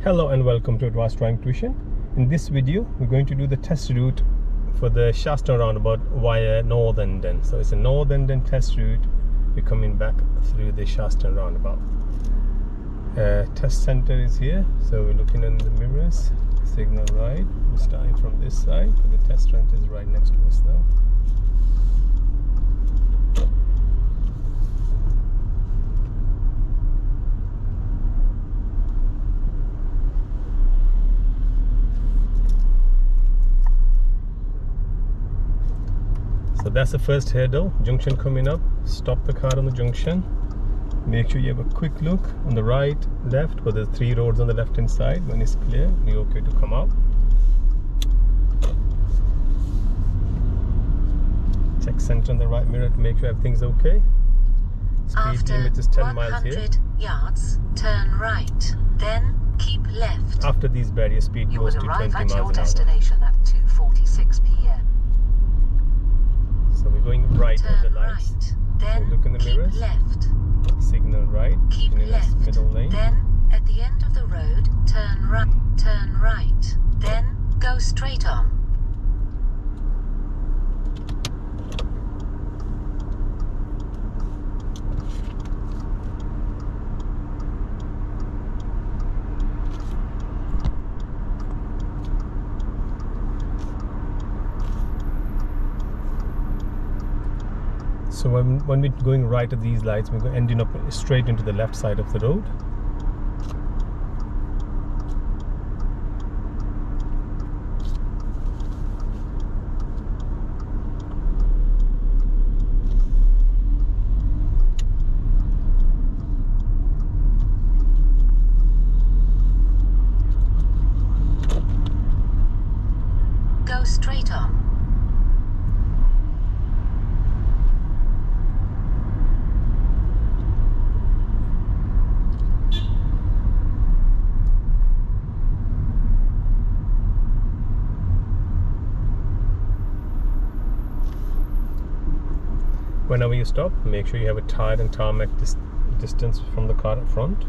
Hello and welcome to Advanced Driving Tuition. In this video, we're going to do the test route for the Shaston roundabout via Northenden. So it's a Northenden test route. We're coming back through the Shaston roundabout. Test center is here. So we're looking in the mirrors. Signal right. We're starting from this side. The test center is right next to us now. So that's the first hurdle, junction coming up. Stop the car on the junction. Make sure you have a quick look on the right, left, because there's 3 roads on the left hand side. When it's clear, you're okay to come out. Check center on the right mirror to make sure everything's okay. Speed limit is 10 miles here. After 100 yards, turn right, then keep left. After these barriers, speed goes to 20 miles an hour. You will arrive at your destination at 2:46 p.m. So we're going right at the lights. Right, then so look in the keep mirrors. left. Signal right. Keep in left. Middle lane. Then at the end of the road, turn right. Turn right. Then go straight on. So when we're going right at these lights, we're ending up straight into the left side of the road. Go straight on. Whenever you stop, make sure you have a tire and tarmac distance from the car up front.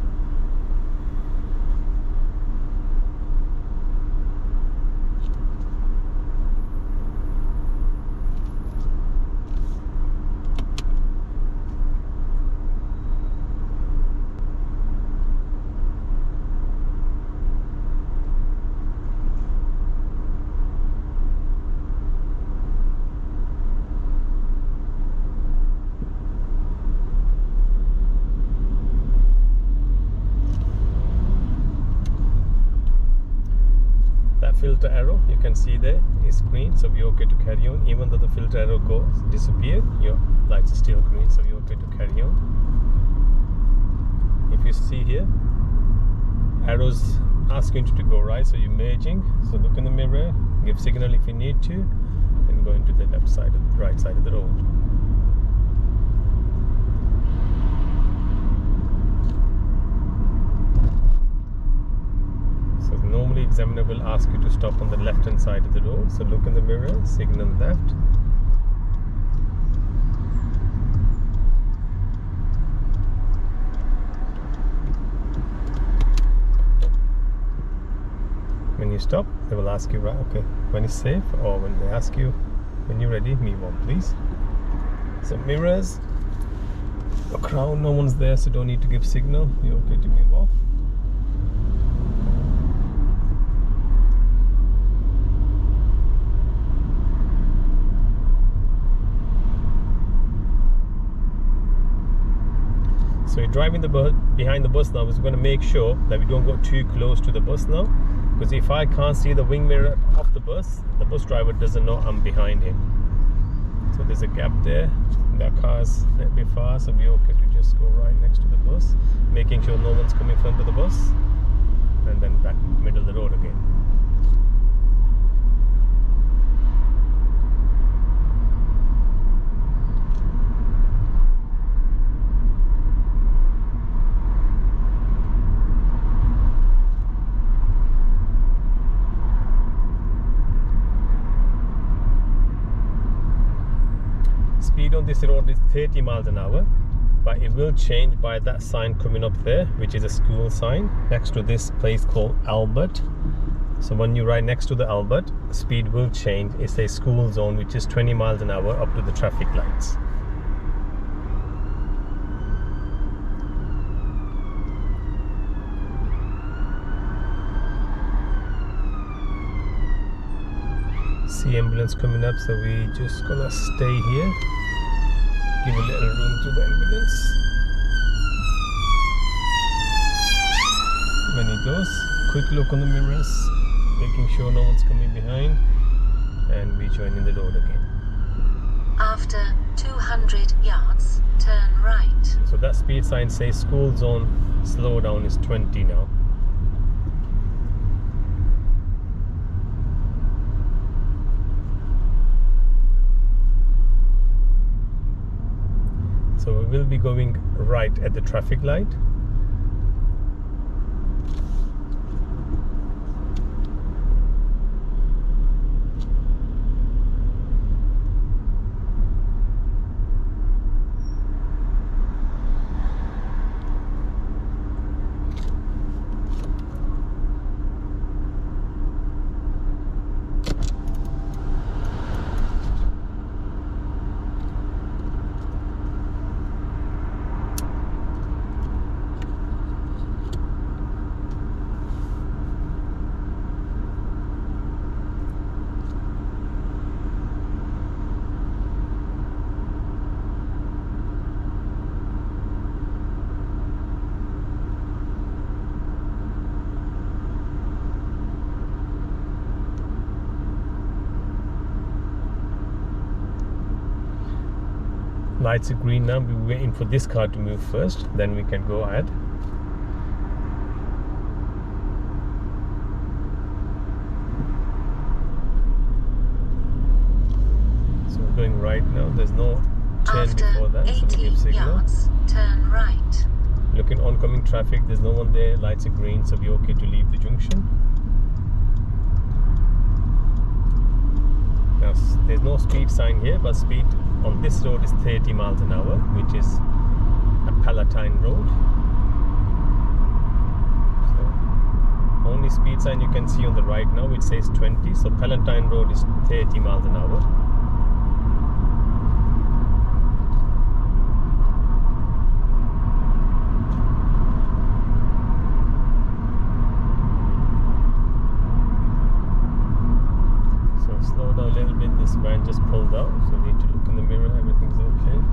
Filter arrow you can see there is green, so we're okay to carry on. Even though the filter arrow disappeared, your lights are still green, so you're okay to carry on. If you see here, arrows asking you to go right, so you're merging. So look in the mirror, give signal if you need to, and go into the left side, right side of the road. Normally examiner will ask you to stop on the left hand side of the road, so look in the mirror, signal left. When you stop, they will ask you, right, okay, when it's safe, or when they ask you when you're ready, move on please. So mirrors, a crowd, no one's there, so don't need to give signal, you're okay to move off. So we're driving the bus behind the bus now. We're going to make sure that we don't go too close to the bus now, because if I can't see the wing mirror of the bus driver doesn't know I'm behind him. So there's a gap there. That car's a bit far, so we're okay to just go right next to the bus, making sure no one's coming in front of the bus, and then back middle of the road again. Speed on this road is 30 miles an hour. but it will change by that sign coming up there, which is a school sign next to this place called Albert. So when you ride next to the Albert, speed will change. It's a school zone, which is 20 miles an hour up to the traffic lights. See ambulance coming up, so we just gonna stay here, give a little room to the ambulance. When he goes, quick look on the mirrors, making sure no one's coming behind, and we join in the road again. After 200 yards, turn right. So that speed sign says school zone, slow down is 20 now. So we will be going right at the traffic light. Lights are green now. We're waiting for this car to move first, then we can go ahead. So we're going right now. There's no turn before that, so we give signal. Yards, turn right. Looking oncoming traffic, there's no one there. Lights are green, so we're okay to leave the junction. Now, there's no speed sign here, but speed on this road is 30 miles an hour, which is a Palatine road. So only speed sign you can see on the right now, it says 20. So Palatine road is 30 miles an hour. Slow down a little bit, this van just pulled out, so we need to look in the mirror, everything's okay.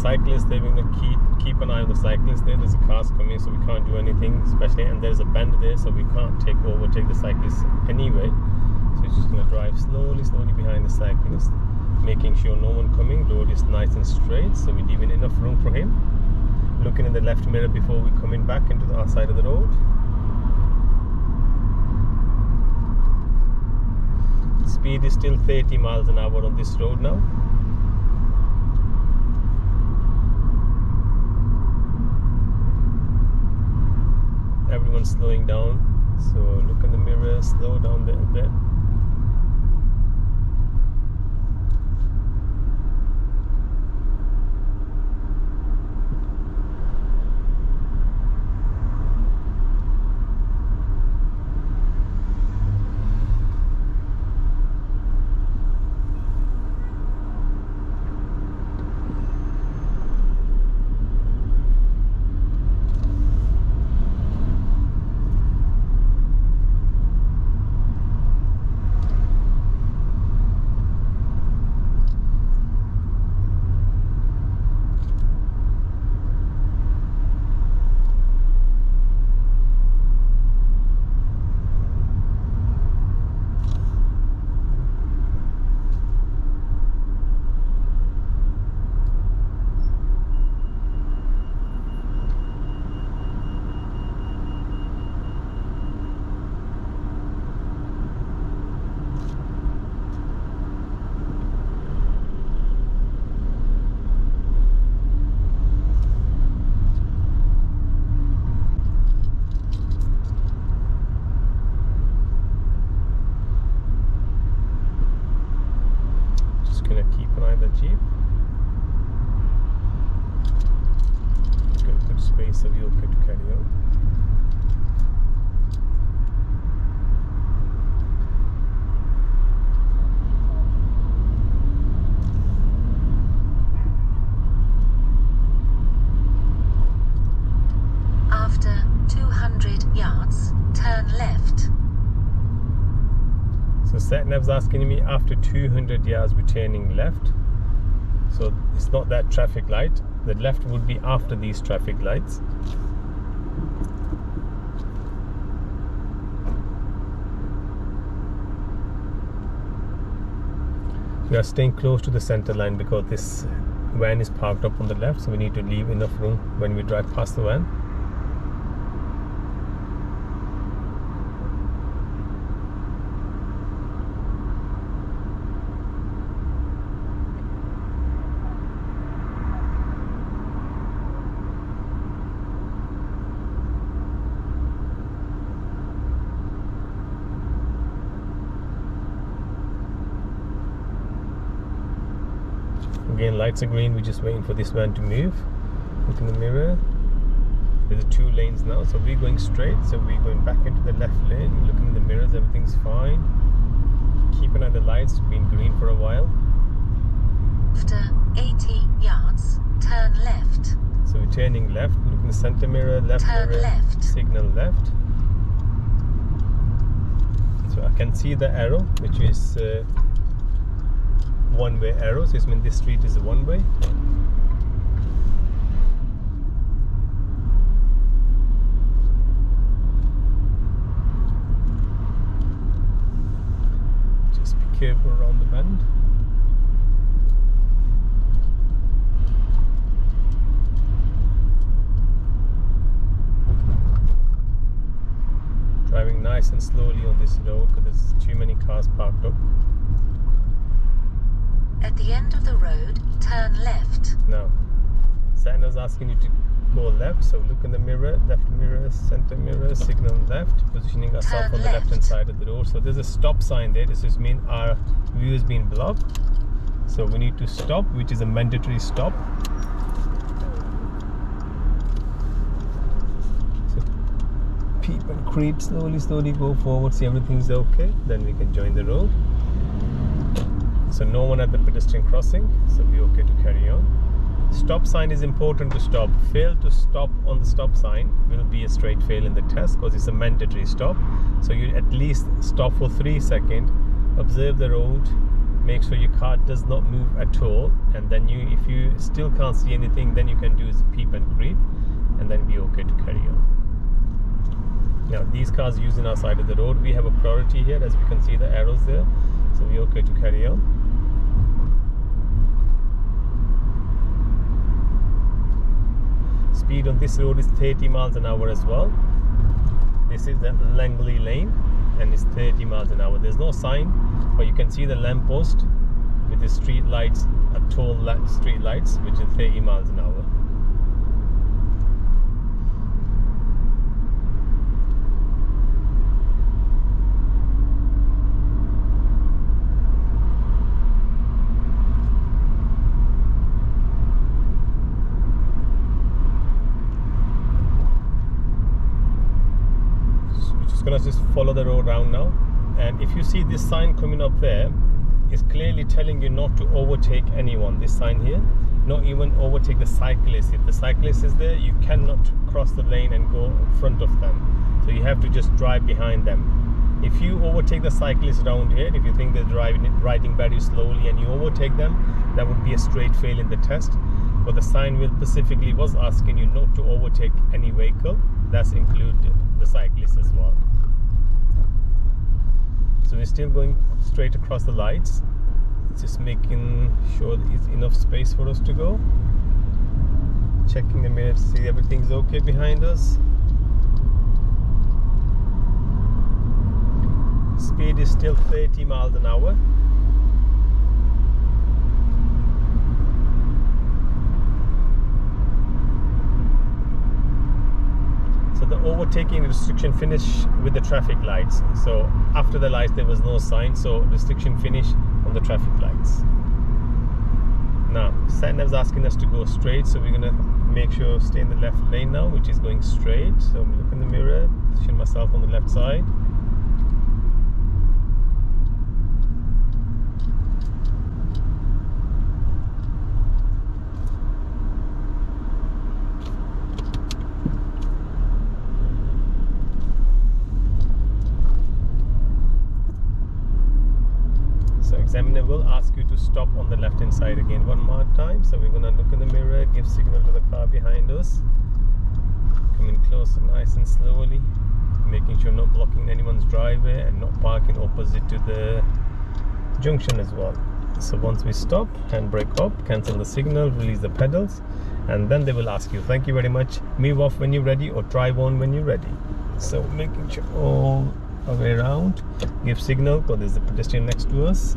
Cyclists, they're going to keep an eye on the cyclists there. There's a cars coming, so we can't do anything, especially, and there's a bend there, so we can't overtake the cyclists anyway. So it's just going to drive slowly behind the cyclist, making sure no one coming. Road is nice and straight, so we're leaving enough room for him. Looking in the left mirror before we come in back into our side of the road. Speed is still 30 miles an hour on this road now. Everyone's slowing down, so look in the mirror, slow down a little bit. Jeep. Good space, so we're okay to carry on. After 200 yards, turn left. So sat-nav's asking me after 200 yards we're turning left. So it's not that traffic light. The left would be after these traffic lights. We are staying close to the center line because this van is parked up on the left, so we need to leave enough room when we drive past the van. Again, lights are green, we're just waiting for this van to move. Look in the mirror. There's 2 lanes now, so we're going straight, so we're going back into the left lane. Looking in the mirrors, everything's fine. Keep an eye on the lights, it's been green for a while. After 80 yards, turn left. So we're turning left, look in the center mirror, left Turn mirror, left. signal left. So I can see the arrow, which is one-way arrow, so it means this street is a one-way. Just be careful around the bend. Driving nice and slowly on this road because there's too many cars parked up. At the end of the road, turn left. Now, Santa's asking you to go left, so look in the mirror, left mirror, center mirror, signal left, positioning ourselves on the left hand side of the road. So there's a stop sign there. This just means our view has been blocked. So we need to stop, which is a mandatory stop. So peep and creep, slowly go forward, see everything's okay, then we can join the road. So no one at the pedestrian crossing, so we're okay to carry on. Stop sign is important to stop. Fail to stop on the stop sign will be a straight fail in the test because it's a mandatory stop. So you at least stop for 3 seconds, observe the road, make sure your car does not move at all, and then if you still can't see anything, then you can do is peep and creep, and then be okay to carry on. Now these cars using our side of the road, we have a priority here, as we can see the arrows there, so we're okay to carry on. Speed on this road is 30 miles an hour as well. This is the Langley lane and it's 30 miles an hour. There's no sign, but you can see the lamppost with the street lights, tall street lights, which is 30 miles an hour. Gonna just follow the road round now, and if you see this sign coming up there, it's clearly telling you not to overtake anyone. This sign here, not even overtake the cyclist. If the cyclist is there, you cannot cross the lane and go in front of them, so you have to just drive behind them. If you overtake the cyclist around here, if you think they're riding very slowly and you overtake them, that would be a straight fail in the test. But the sign will specifically was asking you not to overtake any vehicle. That's include the cyclist as well. So we're still going straight across the lights, just making sure there's enough space for us to go. Checking the mirror to see everything's okay behind us. Speed is still 30 miles an hour. So the overtaking restriction finished with the traffic lights. So after the lights there was no sign, so restriction finished on the traffic lights. Now, sat-nav's asking us to go straight, so we're gonna make sure stay in the left lane now, which is going straight. So I'm looking in the mirror, position myself on the left side. Examiner will ask you to stop on the left hand side again one more time. So we're gonna look in the mirror, give signal to the car behind us, coming closer nice and slowly, making sure not blocking anyone's driveway and not parking opposite to the junction as well. So once we stop, handbrake up, cancel the signal, release the pedals, and then they will ask you, thank you very much, move off when you're ready or drive on when you're ready. So making sure all the way around, give signal because there's a pedestrian next to us.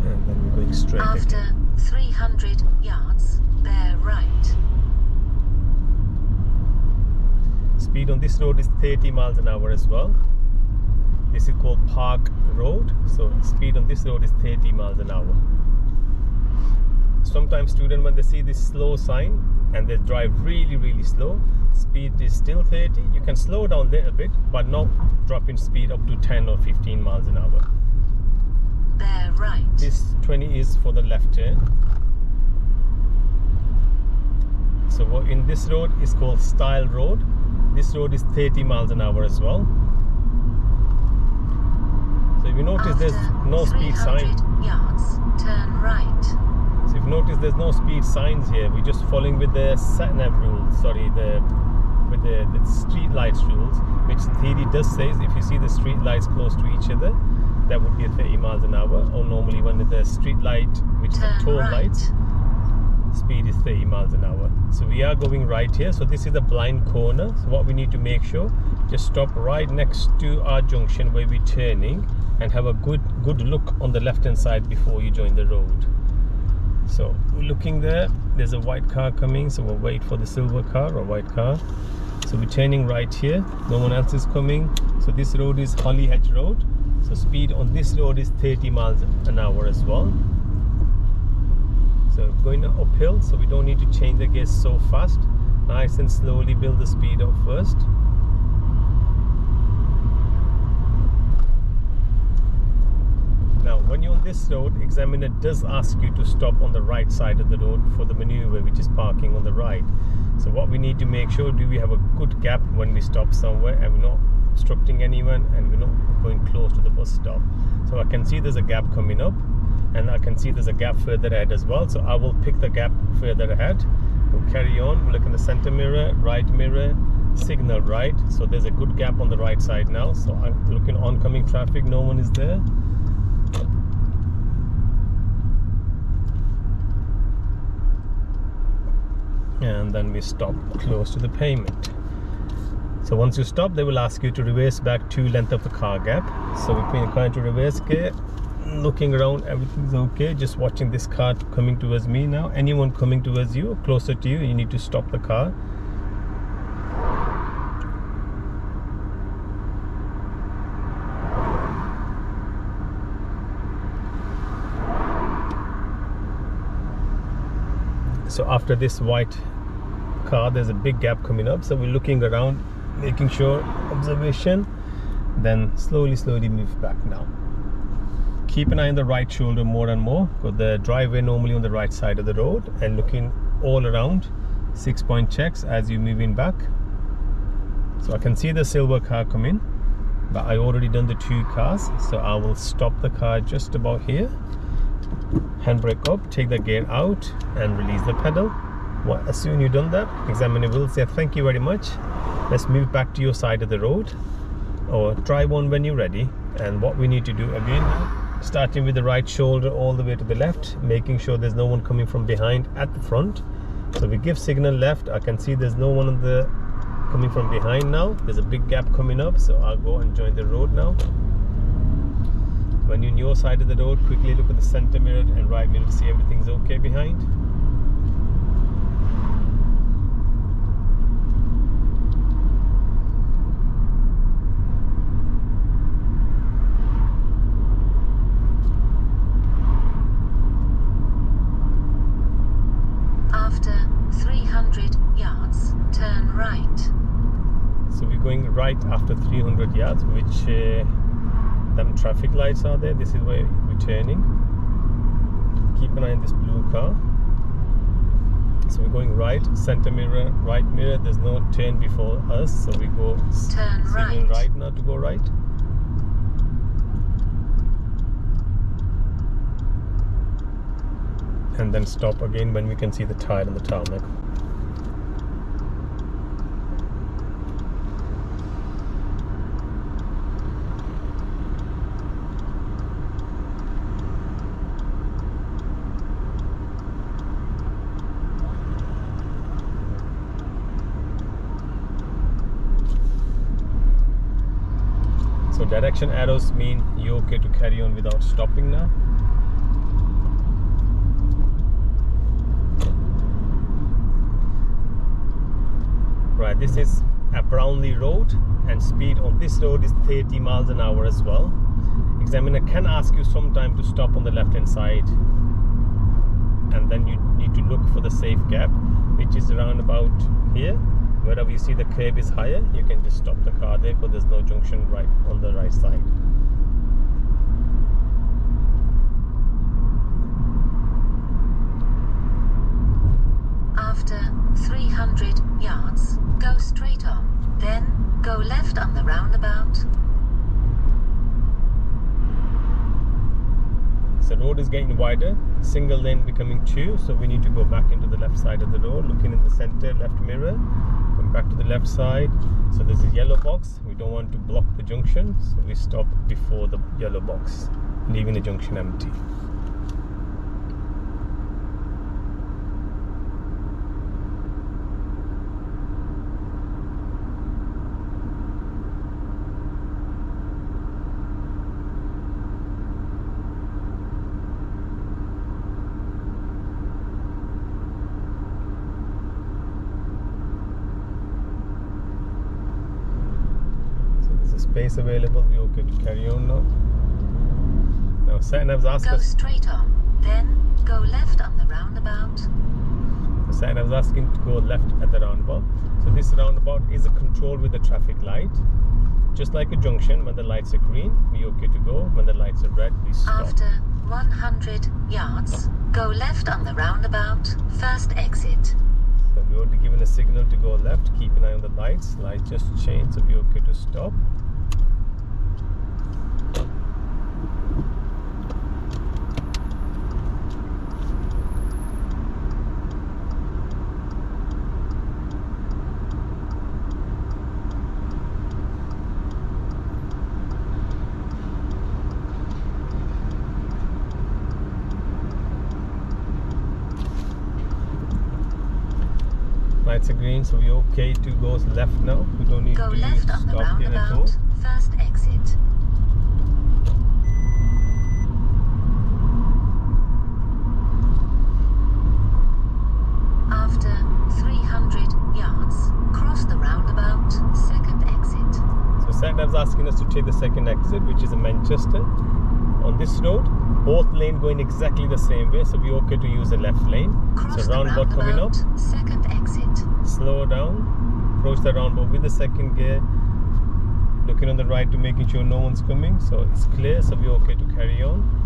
And then we're going straight After again. 300 yards, bear right. Speed on this road is 30 miles an hour as well. This is called Park Road. So speed on this road is 30 miles an hour. Sometimes students, when they see this slow sign and they drive really slow, speed is still 30. You can slow down a little bit, but not dropping speed up to 10 or 15 miles an hour. Bear right. This 20 is for the left turn. So what in this road is called Style Road. This road is 30 miles an hour as well. So if you notice, there's no speed sign. 300 yards, turn right. So if you notice, there's no speed signs here. We're just following with the sat-nav rules. Sorry, with the street lights rules, which in theory does say if you see the street lights close to each other, that would be 30 miles an hour. Or normally when the street light, which is a toll light, speed is 30 miles an hour. So we are going right here. So this is a blind corner. So what we need to make sure, just stop right next to our junction where we're turning and have a good look on the left hand side before you join the road. So we're looking there, there's a white car coming, so we'll wait for the silver car or white car. So we're turning right here, no one else is coming. So this road is Holly Hedge Road. So speed on this road is 30 miles an hour as well. So going uphill, so we don't need to change the gears so fast. Nice and slowly build the speed up first. Now, when you're on this road, examiner does ask you to stop on the right side of the road for the maneuver, which is parking on the right. So what we need to make sure, do we have a good gap when we stop somewhere and we're not obstructing anyone and we're not going close to the bus stop. So I can see there's a gap coming up and I can see there's a gap further ahead as well. So I will pick the gap further ahead. We'll carry on, we'll look in the center mirror, right mirror, signal right. So there's a good gap on the right side now. So I'm looking oncoming traffic, no one is there. And then we stop close to the pavement. So once you stop, they will ask you to reverse back 2 length of the car gap. So we're putting the car into reverse gear, looking around, everything's okay, just watching this car coming towards me now. Anyone coming towards you, closer to you, you need to stop the car. So after this white car, there's a big gap coming up. So we're looking around, making sure, observation, then slowly move back now. Keep an eye on the right shoulder more and more, because the driveway normally on the right side of the road, and looking all around, 6-point checks as you move in back. So I can see the silver car coming, but I already done the 2 cars. So I will stop the car just about here. Handbrake up, take the gear out and release the pedal. Well, as soon as you've done that, examiner will say thank you very much, let's move back to your side of the road, or drive on when you're ready. And what we need to do again now, starting with the right shoulder all the way to the left, making sure there's no one coming from behind at the front. So we give signal left. I can see there's no one on the coming from behind now. There's a big gap coming up, so I'll go and join the road now. When you're on your side of the road, quickly look at the center mirror and right mirror to see everything's okay behind. right after 300 yards, which them traffic lights are there. This is where we're turning. Keep an eye on this blue car. So we're going right, center mirror, right mirror. There's no turn before us, so we go Turn signal right. right now to go right. And then stop again when we can see the tire on the tarmac. So direction arrows mean you're okay to carry on without stopping now. Right, this is a Brownlee Road, and speed on this road is 30 miles an hour as well. Examiner can ask you sometime to stop on the left hand side, and then you need to look for the safe gap, which is around about here. Wherever you see the curb is higher, you can just stop the car there because there's no junction right on the right side. After 300 yards, go straight on. Then go left on the roundabout. So the road is getting wider, single lane becoming two, so we need to go back into the left side of the road, looking in the center left mirror, come back to the left side. So there's a yellow box, we don't want to block the junction, so we stop before the yellow box, leaving the junction empty. Space available, we're okay to carry on now. Now Satnav's asked Go us. straight on. Then go left on the roundabout. Satnav's asking to go left at the roundabout. So this roundabout is a control with the traffic light. Just like a junction, when the lights are green, we're okay to go. When the lights are red, we stop. After 100 yards, go left on the roundabout. First exit. So we already given a signal to go left. Keep an eye on the lights. Light just changed, so we're okay to stop. Lights are green, so we're okay to go left now. We don't need Go to left on the stop here at all. roundabout. First exit. After 300 yards, cross the roundabout. Second exit. So Satnav's asking us to take the second exit, which is a Manchester. On this road, both lanes going exactly the same way, so we're okay to use the left lane. Cross So the roundabout coming up, Second exit. slow down, approach the roundabout with the second gear, looking on the right to making sure no one's coming, so it's clear, so we're okay to carry on.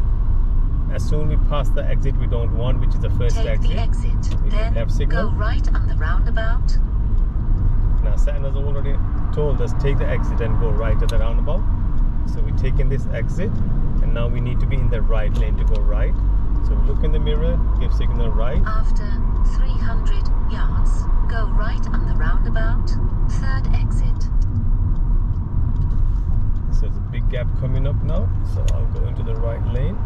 As soon we pass the exit we don't want, which is the first Take exit, the exit. we Then hit left signal. go right on the roundabout. Now Satnav's already told us take the exit and go right at the roundabout. So we're taking this exit, and now we need to be in the right lane to go right. So look in the mirror, give signal right. After 300 yards, go right on the roundabout. Third exit. So there's a big gap coming up now, so I'll go into the right lane.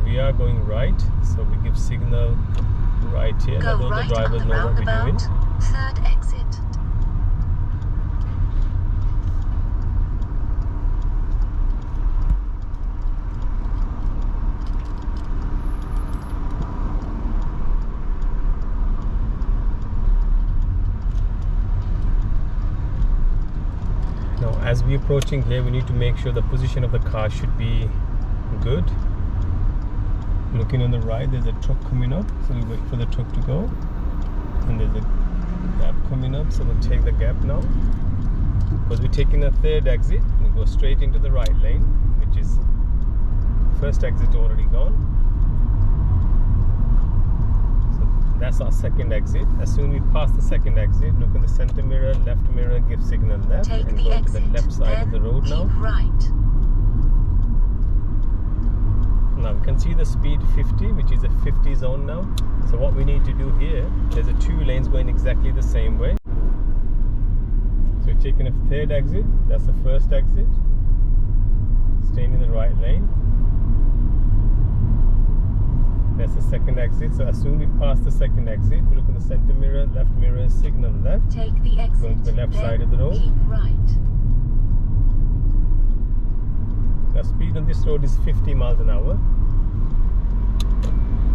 We are going right, so we give signal right here. Go Although right the drivers on the know what we're doing. roundabout. Third exit. as we're approaching here, we need to make sure the position of the car should be good. Looking on the right, there's a truck coming up, so we wait for the truck to go. And there's a gap coming up, so we'll take the gap now. Because we're taking a third exit, we go straight into the right lane, which is first exit already gone. So that's our second exit. As soon as we pass the second exit, look in the center mirror, left mirror, give signal left, Take and the go exit, to the left side of the road keep now. right. Now we can see the speed 50, which is a 50 zone now. So what we need to do here, there's a 2 lanes going exactly the same way. So we're taking a third exit, that's the first exit. Staying in the right lane. That's the second exit. So as soon as we pass the second exit, we look in the center mirror, left mirror, signal left. Take the exit, Going to the left side of the road. keep right. Now speed on this road is 50 miles an hour.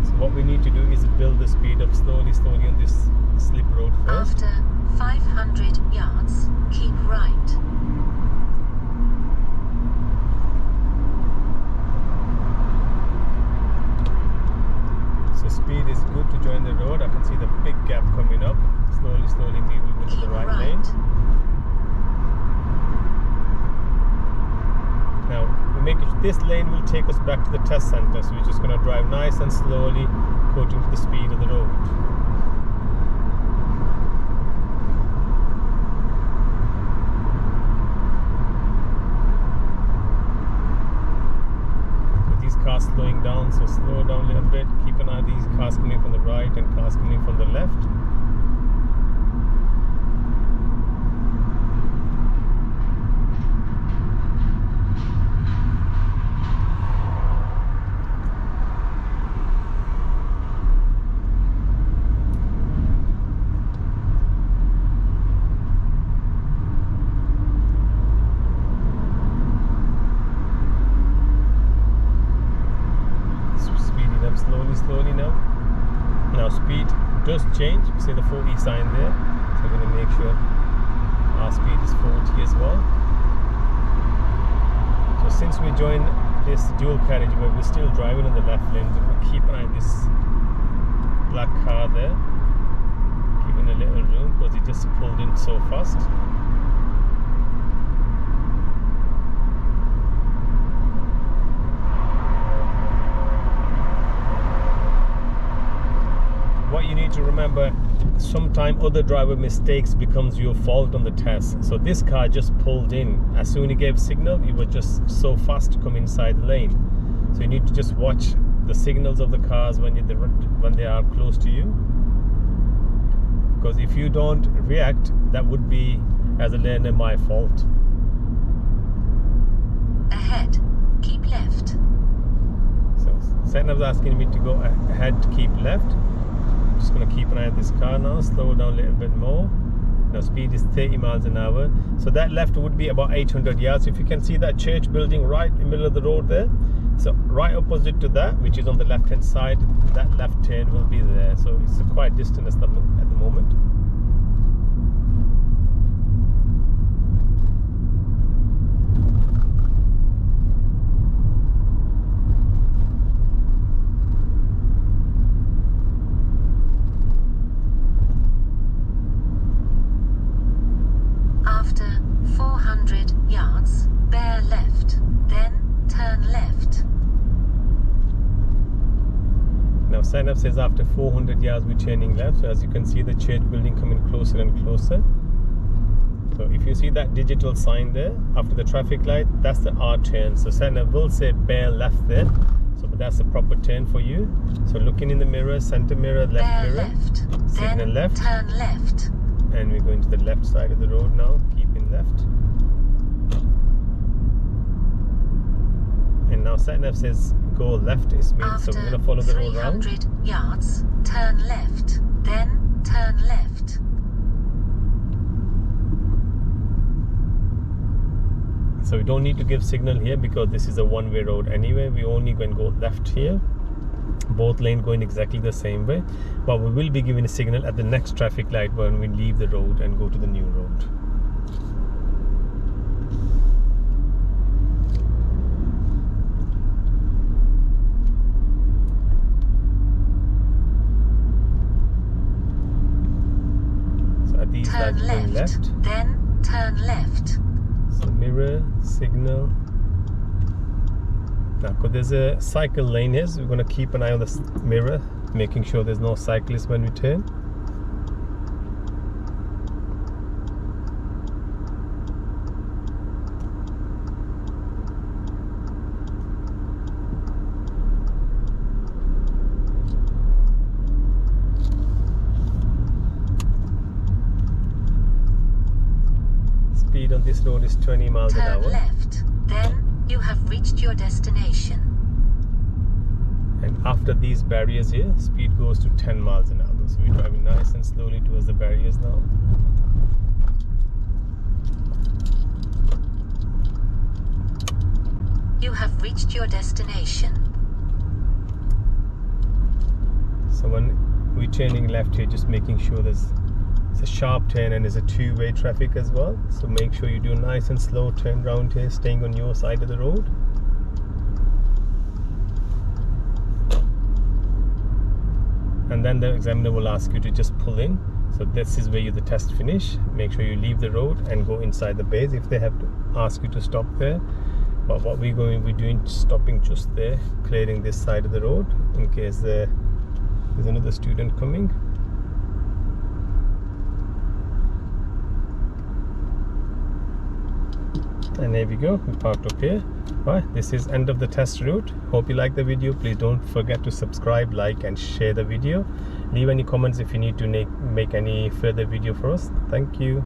So what we need to do is build the speed up slowly on this slip road first. After 500 yards, keep right. So speed is good to join the road. I can see the big gap coming up. Slowly moving into the right lane. Now, this lane will take us back to the test center, so we're just going to drive nice and slowly according to the speed of the road. With these cars slowing down, so slow down a little bit. Keep an eye on these cars coming from the right and cars coming from the left. Slowly now. Now speed does change. You see the 40 sign there. So we're going to make sure our speed is 40 as well. So since we joined this dual carriageway, we're still driving in the left lane. So we'll keep an eye on this black car there. Giving a little room because it just pulled in so fast. What you need to remember, sometimes other driver mistakes becomes your fault on the test. So this car just pulled in. As soon as he gave signal, it was just so fast to come inside the lane. So you need to just watch the signals of the cars when they are close to you. Because if you don't react, that would be, as a learner, my fault. Ahead, keep left. So Satnav's asking me to go ahead to keep left. I'm just going to keep an eye on this car now, slow down a little bit more. Now speed is 30 miles an hour. So that left would be about 800 yards. If you can see that church building right in the middle of the road there. So right opposite to that, which is on the left hand side, that left turn will be there. So it's quite distant at the moment. After 400 yards, bear left, then turn left. Now Satnav says after 400 yards we're turning left. So as you can see the church building coming closer and closer. So if you see that digital sign there after the traffic light, that's the R turn. So Satnav will say bear left there. So but that's the proper turn for you. So looking in the mirror, center mirror, left bear mirror, left, signal then left. turn left. And we're going to the left side of the road now, keeping left. And now Satnav says go left is means, After so we're going to follow the road round. 300 yards, turn left, then turn left. So we don't need to give signal here because this is a one-way road anyway. We only going to go left here. Both lanes going exactly the same way, but we will be giving a signal at the next traffic light when we leave the road and go to the new road. these turn lights going left. then turn left. So mirror, signal. Now, because there's a cycle lane here, so we're going to keep an eye on the mirror, making sure there's no cyclists when we turn. Speed on this road is 20 miles an hour. Turn left, then you have reached your destination. And after these barriers here, speed goes to 10 miles an hour. So we're driving nice and slowly towards the barriers now. You have reached your destination. So when we're turning left here, just making sure it's a sharp turn and there's a two-way traffic as well. So make sure you do a nice and slow turn round here, staying on your side of the road. And then the examiner will ask you to just pull in. So this is where the test finish. Make sure you leave the road and go inside the base if they have to ask you to stop there. But what we're going to be doing, stopping just there, clearing this side of the road in case there's another student coming. And there we go, we parked up here. Right, this is end of the test route. Hope you like the video. Please don't forget to subscribe, like and share the video. Leave any comments if you need to make any further video for us. Thank you.